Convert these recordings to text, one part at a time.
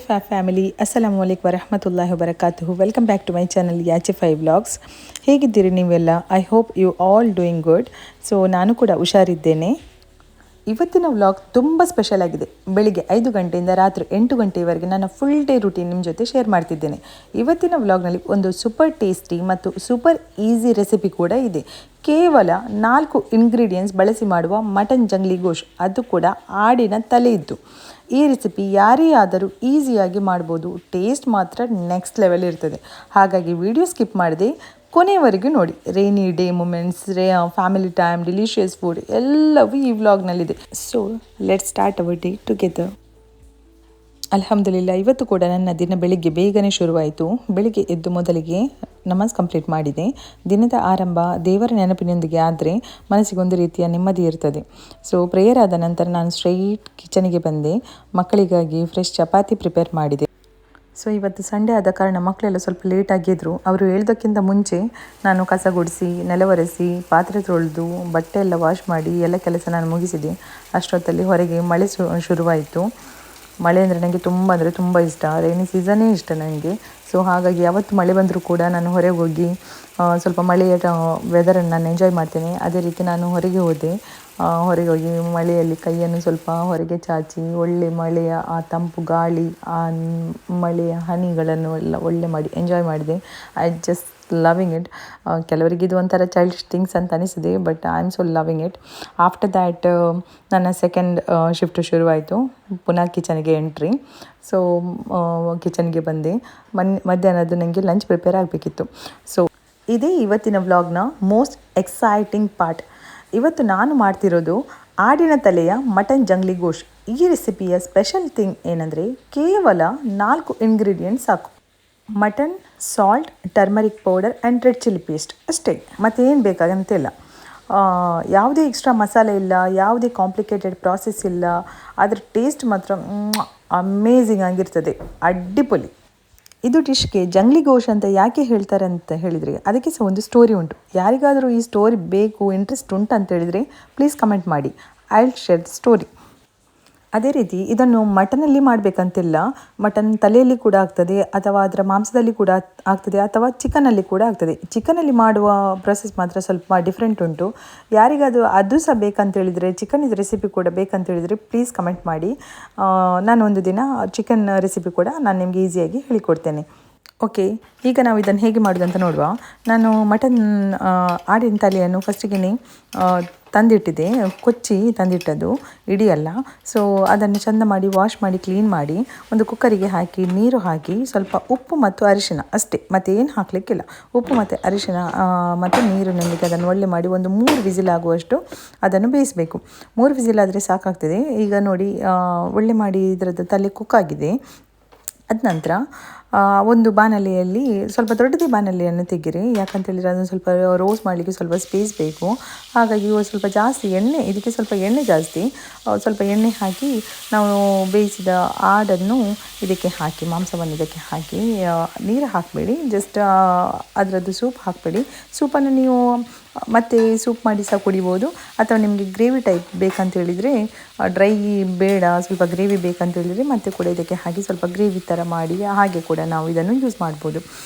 Family ಅಸ್ಸಲಾಮು ಅಲೈಕುಂ ವರಹಮತುಲ್ಲಾಹಿ ವಬರಕಾತುಹು. Welcome back to my channel ಯಾಚಿಫೈ ವ್ಲಾಗ್ಸ್. ಹೇಗಿದ್ದೀರಿ ನೀವೆಲ್ಲ? I hope you all doing good. So ನಾನು ಕೂಡ ಹುಷಾರಿದ್ದೇನೆ. ಇವತ್ತಿನ ವ್ಲಾಗ್ ತುಂಬ ಸ್ಪೆಷಲ್ ಆಗಿದೆ. ಬೆಳಿಗ್ಗೆ 5 ಗಂಟೆಯಿಂದ ರಾತ್ರಿ 8 ಗಂಟೆಯವರೆಗೆ ನನ್ನ ಫುಲ್ ಡೇ ರೂಟೀನ್ ನಿಮ್ಮ ಜೊತೆ ಶೇರ್ ಮಾಡ್ತಿದ್ದೇನೆ. ಇವತ್ತಿನ ವ್ಲಾಗ್ನಲ್ಲಿ ಒಂದು ಸೂಪರ್ ಟೇಸ್ಟಿ ಮತ್ತು ಸೂಪರ್ ಈಸಿ ರೆಸಿಪಿ ಕೂಡ ಇದೆ. ಕೇವಲ 4 ಇಂಗ್ರೀಡಿಯೆಂಟ್ಸ್ ಬಳಸಿ ಮಾಡುವ ಮಟನ್ ಜಂಗ್ಲಿ ಗೋಶ್, ಅದು ಕೂಡ ಆಡಿನ ತಲೆ ಇದ್ದು. ಈ ರೆಸಿಪಿ ಯಾರೇ ಆದರೂ ಈಸಿಯಾಗಿ ಮಾಡ್ಬೋದು. ಟೇಸ್ಟ್ ಮಾತ್ರ ನೆಕ್ಸ್ಟ್ ಲೆವೆಲ್ ಇರ್ತದೆ. ಹಾಗಾಗಿ ವಿಡಿಯೋ ಸ್ಕಿಪ್ ಮಾಡದೆ ಕೊನೆಯವರೆಗೂ ನೋಡಿ. Rainy day moments, family time, delicious food ಎಲ್ಲವೂ ಈ ವ್ಲಾಗ್ನಲ್ಲಿದೆ. So let's start our day together. ಅಲ್ಹಮ್ದುಲಿಲ್ಲಾ, ಇವತ್ತು ಕೂಡ ನನ್ನ ದಿನ ಬೆಳಿಗ್ಗೆ ಬೇಗನೆ ಶುರುವಾಯಿತು. ಬೆಳಿಗ್ಗೆ ಎದ್ದು ಮೊದಲಿಗೆ ನಮಾಜ್ ಕಂಪ್ಲೀಟ್ ಮಾಡಿದೆ. ದಿನದ ಆರಂಭ ದೇವರ ನೆನಪಿನೊಂದಿಗೆ ಆದರೆ ಮನಸ್ಸಿಗೊಂದು ರೀತಿಯ ನೆಮ್ಮದಿ ಇರ್ತದೆ. ಸೊ ಪ್ರೇಯರ್ ಆದ ನಂತರ ನಾನು ಸ್ಟ್ರೈಟ್ ಕಿಚನಿಗೆ ಬಂದೆ. ಮಕ್ಕಳಿಗಾಗಿ ಫ್ರೆಶ್ ಚಪಾತಿ ಪ್ರಿಪೇರ್ ಮಾಡಿದೆ. ಸೊ ಇವತ್ತು ಸಂಡೇ ಆದ ಕಾರಣ ಮಕ್ಕಳೆಲ್ಲ ಸ್ವಲ್ಪ ಲೇಟ್ ಆಗಿದ್ದರು. ಅವರು ಹೇಳೋದಕ್ಕಿಂತ ಮುಂಚೆ ನಾನು ಕಸ ಗುಡಿಸಿ, ನೆಲ ಒರೆಸಿ, ಪಾತ್ರೆ ತೊಳೆದು, ಬಟ್ಟೆ ಎಲ್ಲ ವಾಶ್ ಮಾಡಿ ಎಲ್ಲ ಕೆಲಸ ನಾನು ಮುಗಿಸಿದೆ. ಅಷ್ಟೊತ್ತಲ್ಲಿ ಹೊರಗೆ ಮಳೆ ಶುರುವಾಯಿತು. ಮಳೆ ಅಂದರೆ ನನಗೆ ತುಂಬ ಇಷ್ಟ. ರೈನಿ ಸೀಸನ್ನೇ ಇಷ್ಟ ನನಗೆ. ಸೊ ಹಾಗಾಗಿ ಯಾವತ್ತು ಮಳೆ ಬಂದರೂ ಕೂಡ ನಾನು ಹೊರಗೆ ಹೋಗಿ ಸ್ವಲ್ಪ ಮಳೆಯ ವೆದರನ್ನು ನಾನು ಎಂಜಾಯ್ ಮಾಡ್ತೇನೆ. ಅದೇ ರೀತಿ ನಾನು ಹೊರಗೆ ಹೋದೆ. ಹೊರಗೆ ಹೋಗಿ ಮಳೆಯಲ್ಲಿ ಕೈಯನ್ನು ಸ್ವಲ್ಪ ಹೊರಗೆ ಚಾಚಿ ಒಳ್ಳೆ ಮಳೆಯ ಆ ತಂಪು ಗಾಳಿ, ಆ ಮಳೆಯ ಹನಿಗಳನ್ನು ಎಲ್ಲ ಒಳ್ಳೆ ಮಾಡಿ ಎಂಜಾಯ್ ಮಾಡಿದೆ. I just loving it. ಕೆಲವರಿಗೆ ಇದು ಒಂಥರ ಚೈಲ್ಡಿಶ್ ಥಿಂಗ್ಸ್ ಅಂತ ಅನಿಸಿದೆ, but I am so loving it. After that ನನ್ನ ಸೆಕೆಂಡ್ ಶಿಫ್ಟ್ ಶುರುವಾಯಿತು. ಪುನಃ ಕಿಚನ್ಗೆ ಎಂಟ್ರಿ. ಸೊ ಕಿಚನ್ಗೆ ಬಂದೆ. ಮಧ್ಯಾಹ್ನದ್ದು ನನಗೆ ಲಂಚ್ ಪ್ರಿಪೇರ್ ಆಗಬೇಕಿತ್ತು. ಸೊ ಇದೇ ಇವತ್ತಿನ ವ್ಲಾಗ್ನ ಮೋಸ್ಟ್ ಎಕ್ಸೈಟಿಂಗ್ ಪಾರ್ಟ್. ಇವತ್ತು ನಾನು ಮಾಡ್ತಿರೋದು ಆಡಿನ ತಲೆಯ ಮಟನ್ ಜಂಗ್ಲಿ ಗೋಶ್. ಈ ರೆಸಿಪಿಯ ಸ್ಪೆಷಲ್ ಥಿಂಗ್ ಏನಂದರೆ ಕೇವಲ 4 ಇಂಗ್ರೀಡಿಯೆಂಟ್ಸ್ ಸಾಕು. Mutton, salt, turmeric powder and red chilli paste ಅಷ್ಟೇ. ಮತ್ತೇನು ಬೇಕಾಗಂತಿಲ್ಲ. ಯಾವುದೇ ಎಕ್ಸ್ಟ್ರಾ ಮಸಾಲೆ ಇಲ್ಲ, ಯಾವುದೇ ಕಾಂಪ್ಲಿಕೇಟೆಡ್ ಪ್ರಾಸೆಸ್ ಇಲ್ಲ. ಅದರ ಟೇಸ್ಟ್ ಮಾತ್ರ ಅಮೇಝಿಂಗ್ ಆಗಿರ್ತದೆ, ಅಡ್ಡಿಪೊಲಿ. ಇದು ಡಿಶ್ಗೆ ಜಂಗ್ಲಿ ಗೋಶ್ ಅಂತ ಯಾಕೆ ಹೇಳ್ತಾರೆ ಅಂತ ಹೇಳಿದರೆ ಅದಕ್ಕೆ ಸಹ ಒಂದು ಸ್ಟೋರಿ ಉಂಟು. ಯಾರಿಗಾದರೂ ಈ ಸ್ಟೋರಿ ಬೇಕು, ಇಂಟ್ರೆಸ್ಟ್ ಉಂಟು ಅಂತ ಹೇಳಿದರೆ ಪ್ಲೀಸ್ ಕಮೆಂಟ್ ಮಾಡಿ. I will share the story. ಅದೇ ರೀತಿ ಇದನ್ನು ಮಟನಲ್ಲಿ ಮಾಡಬೇಕಂತಿಲ್ಲ. ಮಟನ್ ತಲೆಯಲ್ಲಿ ಕೂಡ ಆಗ್ತದೆ, ಅಥವಾ ಅದರ ಮಾಂಸದಲ್ಲಿ ಕೂಡ ಆಗ್ತದೆ, ಅಥವಾ ಚಿಕನಲ್ಲಿ ಕೂಡ ಆಗ್ತದೆ. ಚಿಕನಲ್ಲಿ ಮಾಡುವ ಪ್ರೊಸೆಸ್ ಮಾತ್ರ ಸ್ವಲ್ಪ ಡಿಫ್ರೆಂಟ್ ಉಂಟು. ಯಾರಿಗಾದರೂ ಅದು ಸಹ ಬೇಕಂತೇಳಿದರೆ, ಚಿಕನಿದ ರೆಸಿಪಿ ಕೂಡ ಬೇಕಂತೇಳಿದರೆ ಪ್ಲೀಸ್ ಕಮೆಂಟ್ ಮಾಡಿ. ನಾನು ಒಂದು ದಿನ ಚಿಕನ್ ರೆಸಿಪಿ ಕೂಡ ನಾನು ನಿಮಗೆ ಈಸಿಯಾಗಿ ಹೇಳಿಕೊಡ್ತೇನೆ. ಓಕೆ, ಈಗ ನಾವು ಇದನ್ನು ಹೇಗೆ ಮಾಡೋದಂತ ನೋಡುವ. ನಾನು ಮಟನ್ ಆಡಿನ ತಲೆಯನ್ನು ಫಸ್ಟಿಗೆ ತಂದಿಟ್ಟಿದ್ದೆ. ಕೊಚ್ಚಿ ತಂದಿಟ್ಟದ್ದು, ಇಡೀ ಅಲ್ಲ. ಸೊ ಅದನ್ನು ಚೆಂದ ಮಾಡಿ ವಾಶ್ ಮಾಡಿ ಕ್ಲೀನ್ ಮಾಡಿ ಒಂದು ಕುಕ್ಕರಿಗೆ ಹಾಕಿ ನೀರು ಹಾಕಿ ಸ್ವಲ್ಪ ಉಪ್ಪು ಮತ್ತು ಅರಿಶಿನ ಅಷ್ಟೇ, ಮತ್ತು ಏನು ಹಾಕಲಿಕ್ಕಿಲ್ಲ. ಉಪ್ಪು ಮತ್ತು ಅರಿಶಿನ ಮತ್ತು ನೀರಿನೊಂದಿಗೆ ಅದನ್ನು ಒಳ್ಳೆ ಮಾಡಿ ಒಂದು 3 ವಿಸಿಲ್ ಆಗುವಷ್ಟು ಅದನ್ನು ಬೇಯಿಸಬೇಕು. 3 ವಿಸಿಲ್ ಆದರೆ ಸಾಕಾಗ್ತದೆ. ಈಗ ನೋಡಿ, ಒಳ್ಳೆ ಮಾಡಿ ಇದರದ್ದು ತಲೆ ಕುಕ್ ಆಗಿದೆ. ಅದ ನಂತರ ಒಂದು ಬಾಣಲೆಯಲ್ಲಿ ಸ್ವಲ್ಪ ದೊಡ್ಡದೇ ಬಾಣಲೆಯನ್ನು ತೆಗಿರಿ. ಯಾಕಂತೇಳಿದರೆ ಅದನ್ನು ಸ್ವಲ್ಪ ರೋಸ್ಟ್ ಮಾಡಲಿಕ್ಕೆ ಸ್ವಲ್ಪ ಸ್ಪೇಸ್ ಬೇಕು. ಹಾಗಾಗಿ ಸ್ವಲ್ಪ ಜಾಸ್ತಿ ಎಣ್ಣೆ, ಇದಕ್ಕೆ ಸ್ವಲ್ಪ ಎಣ್ಣೆ ಜಾಸ್ತಿ. ಸ್ವಲ್ಪ ಎಣ್ಣೆ ಹಾಕಿ ನಾವು ಬೇಯಿಸಿದ ಆಡನ್ನು ಇದಕ್ಕೆ ಹಾಕಿ, ಮಾಂಸವನ್ನು ಇದಕ್ಕೆ ಹಾಕಿ, ನೀರು ಹಾಕಬೇಡಿ, ಜಸ್ಟ್ ಅದರದ್ದು ಸೂಪ್ ಹಾಕಬೇಡಿ. ಸೂಪನ್ನು ನೀವು ಮತ್ತೆ ಸೂಪ್ ಮಾಡಿ ಸಹ ಕುಡಿಬೋದು. ಅಥವಾ ನಿಮಗೆ ಗ್ರೇವಿ ಟೈಪ್ ಬೇಕಂತೇಳಿದರೆ, ಡ್ರೈ ಬೇಡ, ಸ್ವಲ್ಪ ಗ್ರೇವಿ ಬೇಕಂತೇಳಿದರೆ ಮತ್ತೆ ಕೂಡ ಇದಕ್ಕೆ ಹಾಕಿ ಸ್ವಲ್ಪ ಗ್ರೇವಿ ಥರ ಮಾಡಿ ಹಾಗೆ ಕೂಡ ನಾವು ಇದನ್ನು ಯೂಸ್ ಮಾಡ್ಬೋದು.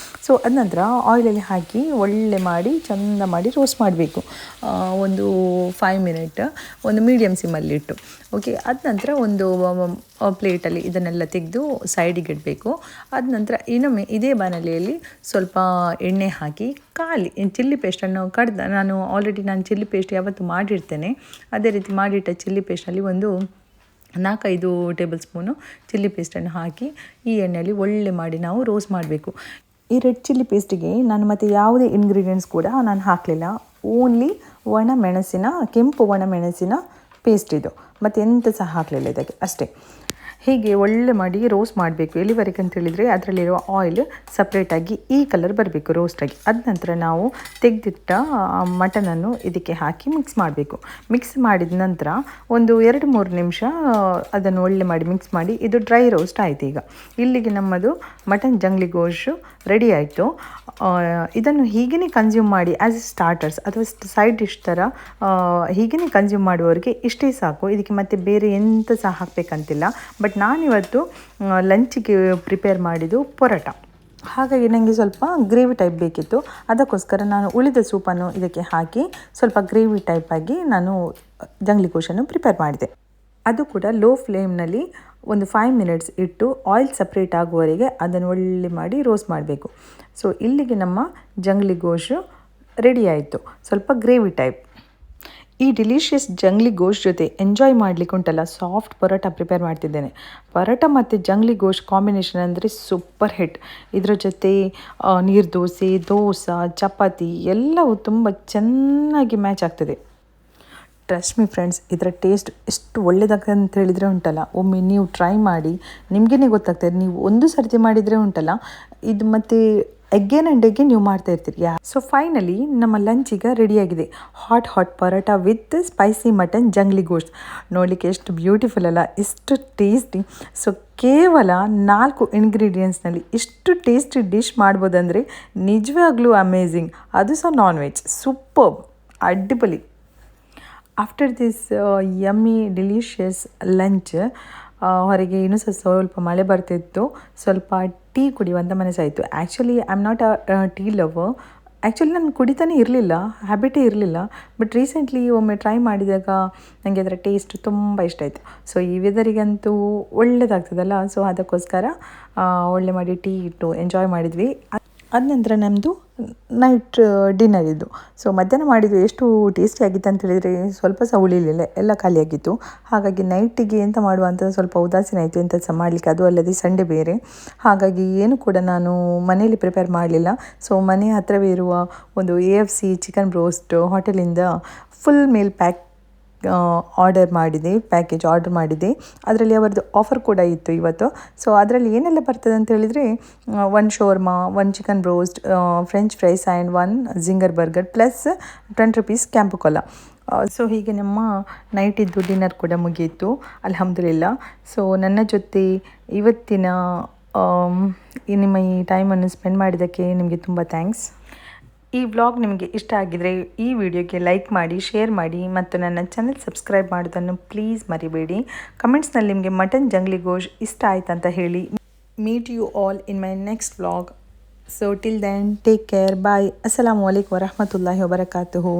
ಸೊ ಅದ ನಂತರ ಆಯಿಲಲ್ಲಿ ಹಾಕಿ ಒಳ್ಳೆ ಮಾಡಿ ಚೆಂದ ಮಾಡಿ ರೋಸ್ಟ್ ಮಾಡಬೇಕು. ಒಂದು 5 ಮಿನಿಟ್ ಒಂದು ಮೀಡಿಯಮ್ ಸಿಮ್ಮಲ್ಲಿಟ್ಟು. ಓಕೆ, ಅದ ನಂತರ ಒಂದು ಪ್ಲೇಟಲ್ಲಿ ಇದನ್ನೆಲ್ಲ ತೆಗೆದು ಸೈಡಿಗೆ ಇಡಬೇಕು. ಅದ ನಂತರ ಇನ್ನೊಮ್ಮೆ ಇದೇ ಬಾಣಲೆಯಲ್ಲಿ ಸ್ವಲ್ಪ ಎಣ್ಣೆ ಹಾಕಿ ಚಿಲ್ಲಿ ಪೇಸ್ಟನ್ನು ನಾನು ಆಲ್ರೆಡಿ ಚಿಲ್ಲಿ ಪೇಸ್ಟ್ ಯಾವತ್ತು ಮಾಡಿರ್ತೇನೆ. ಅದೇ ರೀತಿ ಮಾಡಿಟ್ಟ ಚಿಲ್ಲಿ ಪೇಸ್ಟಲ್ಲಿ ಒಂದು 4-5 ಟೇಬಲ್ ಸ್ಪೂನು ಚಿಲ್ಲಿ ಪೇಸ್ಟನ್ನು ಹಾಕಿ ಈ ಎಣ್ಣೆಯಲ್ಲಿ ಒಳ್ಳೆ ಮಾಡಿ ನಾವು ರೋಸ್ಟ್ ಮಾಡಬೇಕು. ಈ ರೆಡ್ ಚಿಲ್ಲಿ ಪೇಸ್ಟಿಗೆ ನಾನು ಮತ್ತು ಯಾವುದೇ ಇಂಗ್ರೀಡಿಯೆಂಟ್ಸ್ ಕೂಡ ನಾನು ಹಾಕಲಿಲ್ಲ. ಓನ್ಲಿ ಕೆಂಪು ಒಣಮೆಣಸಿನ ಪೇಸ್ಟ್ ಇದು, ಮತ್ತು ಎಂತ ಸಹ ಹಾಕಲಿಲ್ಲ ಇದಕ್ಕೆ ಅಷ್ಟೇ. ಹೀಗೆ ಒಳ್ಳೆ ಮಾಡಿ ರೋಸ್ಟ್ ಮಾಡಬೇಕು. ಎಲ್ಲಿವರೆಗೆ ಅಂತೇಳಿದರೆ ಅದರಲ್ಲಿರುವ ಆಯಿಲ್ ಸಪ್ರೇಟಾಗಿ ಈ ಕಲರ್ ಬರಬೇಕು ರೋಸ್ಟಾಗಿ. ಅದ ನಂತರ ನಾವು ತೆಗೆದಿಟ್ಟ ಮಟನನ್ನು ಇದಕ್ಕೆ ಹಾಕಿ ಮಿಕ್ಸ್ ಮಾಡಬೇಕು. ಮಿಕ್ಸ್ ಮಾಡಿದ ನಂತರ ಒಂದು 2-3 ನಿಮಿಷ ಅದನ್ನು ಒಳ್ಳೆ ಮಾಡಿ ಮಿಕ್ಸ್ ಮಾಡಿ, ಇದು ಡ್ರೈ ರೋಸ್ಟ್ ಆಯಿತು. ಈಗ ಇಲ್ಲಿಗೆ ನಮ್ಮದು ಮಟನ್ ಜಂಗ್ಲಿ ಗೋಶ್ ರೆಡಿ ಆಯಿತು. ಇದನ್ನು ಹೀಗೇ ಕನ್ಸ್ಯೂಮ್ ಮಾಡಿ ಆ್ಯಸ್ ಎ ಸ್ಟಾರ್ಟರ್ಸ್ ಅಥವಾ ಸೈಡ್ ಡಿಶ್ ಥರ ಹೀಗೇ ಕನ್ಸ್ಯೂಮ್ ಮಾಡುವವರಿಗೆ ಇಷ್ಟೇ ಸಾಕು. ಇದಕ್ಕೆ ಮತ್ತೆ ಬೇರೆ ಎಂತ ಸಹ ಹಾಕಬೇಕಂತಿಲ್ಲ. ಬಟ್ ಬಟ್ ನಾನಿವತ್ತು ಲಂಚಿಗೆ ಪ್ರಿಪೇರ್ ಮಾಡಿದ್ದು ಪರೋಟ. ಹಾಗಾಗಿ ನನಗೆ ಸ್ವಲ್ಪ ಗ್ರೇವಿ ಟೈಪ್ ಬೇಕಿತ್ತು. ಅದಕ್ಕೋಸ್ಕರ ನಾನು ಉಳಿದ ಸೂಪನ್ನು ಇದಕ್ಕೆ ಹಾಕಿ ಸ್ವಲ್ಪ ಗ್ರೇವಿ ಟೈಪಾಗಿ ನಾನು ಜಂಗ್ಲಿ ಗೋಶನ್ನು ಪ್ರಿಪೇರ್ ಮಾಡಿದೆ. ಅದು ಕೂಡ ಲೋ ಫ್ಲೇಮ್ನಲ್ಲಿ ಒಂದು 5 ಮಿನಿಟ್ಸ್ ಇಟ್ಟು ಆಯಿಲ್ ಸಪ್ರೇಟ್ ಆಗುವವರೆಗೆ ಅದನ್ನು ಒಳ್ಳೆ ಮಾಡಿ ರೋಸ್ಟ್ ಮಾಡಬೇಕು. ಸೊ ಇಲ್ಲಿಗೆ ನಮ್ಮ ಜಂಗ್ಲಿ ಗೋಶು ರೆಡಿ ಆಯಿತು, ಸ್ವಲ್ಪ ಗ್ರೇವಿ ಟೈಪ್. ಈ ಡಿಲಿಷಿಯಸ್ ಜಂಗ್ಲಿ ಗೋಶ್ ಜೊತೆ ಎಂಜಾಯ್ ಮಾಡಲಿಕ್ಕೆ ಉಂಟಲ್ಲ ಸಾಫ್ಟ್ ಪರೋಟ ಪ್ರಿಪೇರ್ ಮಾಡ್ತಿದ್ದೇನೆ. ಪರೋಟ ಮತ್ತು ಜಂಗ್ಲಿ ಗೋಶ್ ಕಾಂಬಿನೇಷನ್ ಅಂದರೆ ಸೂಪರ್ ಹಿಟ್. ಇದರ ಜೊತೆ ನೀರು ದೋಸೆ, ದೋಸೆ, ಚಪಾತಿ ಎಲ್ಲವೂ ತುಂಬ ಚೆನ್ನಾಗಿ ಮ್ಯಾಚ್ ಆಗ್ತದೆ. ಟ್ರಸ್ಟ್ ಮಿ ಫ್ರೆಂಡ್ಸ್, ಇದರ ಟೇಸ್ಟ್ ಎಷ್ಟು ಒಳ್ಳೆಯದಾಗ್ತದೆ ಅಂತ ಹೇಳಿದರೆ ಉಂಟಲ್ಲ, ಒಮ್ಮೆ ನೀವು ಟ್ರೈ ಮಾಡಿ ನಿಮಗೇ ಗೊತ್ತಾಗ್ತದೆ. ನೀವು ಒಂದು ಸರ್ತಿ ಮಾಡಿದರೆ ಉಂಟಲ್ಲ ಇದು ಮತ್ತು ಅಗೇನ್ ಆ್ಯಂಡ್ ಅಗೇನ್ ನೀವು ಮಾಡ್ತಾ ಇರ್ತೀರಿ. ಸೊ ಫೈನಲಿ ನಮ್ಮ ಲಂಚ್ ಈಗ ರೆಡಿಯಾಗಿದೆ. Hot parotta with spicy mutton jungli gosht. ನೋಡಲಿಕ್ಕೆ ಎಷ್ಟು ಬ್ಯೂಟಿಫುಲ್ ಅಲ್ಲ, ಎಷ್ಟು ಟೇಸ್ಟಿ. ಸೊ ಕೇವಲ 4 ಇಂಗ್ರೀಡಿಯೆಂಟ್ಸ್ನಲ್ಲಿ ಇಷ್ಟು ಟೇಸ್ಟಿ ಡಿಶ್ ಮಾಡ್ಬೋದಂದರೆ ನಿಜವಾಗ್ಲೂ ಅಮೇಝಿಂಗ್. ಅದು ಸಹ ನಾನ್ ವೆಜ್. ಸೂಪರ್, ಅಡ್ಡಿಪೊಲಿ. After this yummy delicious lunch ಹೊರಗೆ ಇನ್ನೂ ಸ್ವಲ್ಪ ಮಳೆ ಬರ್ತಿತ್ತು. ಸ್ವಲ್ಪ ಟೀ ಕುಡಿಯುವಂಥ ಮನಸ್ಸಾಯಿತು. Actually I am not a tea lover. Actually ನಾನು ಕುಡಿತಾನೆ ಇರಲಿಲ್ಲ, ಹ್ಯಾಬಿಟೇ ಇರಲಿಲ್ಲ. ಬಟ್ ರೀಸೆಂಟ್ಲಿ ಒಮ್ಮೆ ಟ್ರೈ ಮಾಡಿದಾಗ ನನಗೆ ಅದರ ಟೇಸ್ಟ್ ತುಂಬ ಇಷ್ಟ ಆಯಿತು. ಸೊ ಈ ವೆದರಿಗಂತೂ ಒಳ್ಳೆಯದಾಗ್ತದಲ್ಲ, ಸೊ ಅದಕ್ಕೋಸ್ಕರ ಒಳ್ಳೆ ಮಾಡಿ ಟೀ ಇಟ್ಟು ಎಂಜಾಯ್ ಮಾಡಿದ್ವಿ. ಅದ ನಂತರ ನಮ್ಮದು ನೈಟ್ ಡಿನ್ನರ್ ಇದ್ದು. ಸೊ ಮಧ್ಯಾಹ್ನ ಮಾಡಿದ್ದು ಎಷ್ಟು ಟೇಸ್ಟಿ ಆಗಿತ್ತು ಅಂತ ಹೇಳಿದರೆ ಸ್ವಲ್ಪ ಸಹ ಉಳಿಲಿಲ್ಲ, ಎಲ್ಲ ಖಾಲಿಯಾಗಿತ್ತು. ಹಾಗಾಗಿ ನೈಟಿಗೆ ಎಂತ ಮಾಡುವ ಅಂತ ಸ್ವಲ್ಪ ಉದಾಸೀನ ಆಯಿತು, ಎಂತ ಸಹ ಮಾಡಲಿಕ್ಕೆ. ಅದು ಅಲ್ಲದೆ ಸಂಡೇ ಬೇರೆ, ಹಾಗಾಗಿ ಏನು ಕೂಡ ನಾನು ಮನೆಯಲ್ಲಿ ಪ್ರಿಪೇರ್ ಮಾಡಲಿಲ್ಲ. ಸೊ ಮನೆ ಹತ್ತಿರವೇ ಇರುವ ಒಂದು AFC ಚಿಕನ್ ಬ್ರೋಸ್ಟ್ ಹೋಟೆಲಿಂದ ಫುಲ್ ಮೀಲ್ ಪ್ಯಾಕೇಜ್ ಆರ್ಡರ್ ಮಾಡಿದೆ. ಅದರಲ್ಲಿ ಅವರದ್ದು ಆಫರ್ ಕೂಡ ಇತ್ತು ಇವತ್ತು. ಸೊ ಅದರಲ್ಲಿ ಏನೆಲ್ಲ ಬರ್ತದೆ ಅಂತ ಹೇಳಿದರೆ 1 shawarma, 1 chicken broast, French fries and 1 zinger burger plus 10 rupees Campa cola. So ಹೀಗೆ ನಮ್ಮ ನೈಟಿದ್ದು ಡಿನ್ನರ್ ಕೂಡ ಮುಗಿಯಿತು, ಅಲ್ಹಮ್ದುಲಿಲ್ಲಾ. ಸೊ ನನ್ನ ಜೊತೆ ಇವತ್ತಿನ ನಿಮ್ಮ ಈ ಟೈಮನ್ನು ಸ್ಪೆಂಡ್ ಮಾಡಿದ್ದಕ್ಕೆ ನಿಮಗೆ ತುಂಬ ಥ್ಯಾಂಕ್ಸ್. ಈ ವ್ಲಾಗ್ ನಿಮಗೆ ಇಷ್ಟ ಆಗಿದರೆ ಈ ವಿಡಿಯೋಗೆ ಲೈಕ್ ಮಾಡಿ, ಶೇರ್ ಮಾಡಿ ಮತ್ತು ನನ್ನ ಚಾನೆಲ್ ಸಬ್ಸ್ಕ್ರೈಬ್ ಮಾಡೋದನ್ನು ಪ್ಲೀಸ್ ಮರಿಬೇಡಿ. ಕಮೆಂಟ್ಸ್ನಲ್ಲಿ ನಿಮಗೆ ಮಟನ್ ಜಂಗ್ಲಿ ಗೋಶ್ ಇಷ್ಟ ಆಯ್ತು ಅಂತ ಹೇಳಿ. Meet you all in my next vlog. So till then take care, bye. ಅಸ್ಸಲಾಮು ಅಲೈಕುಂ ವರಹಮತುಲ್ಲಾಹಿ ವಬರಕಾತುಹು.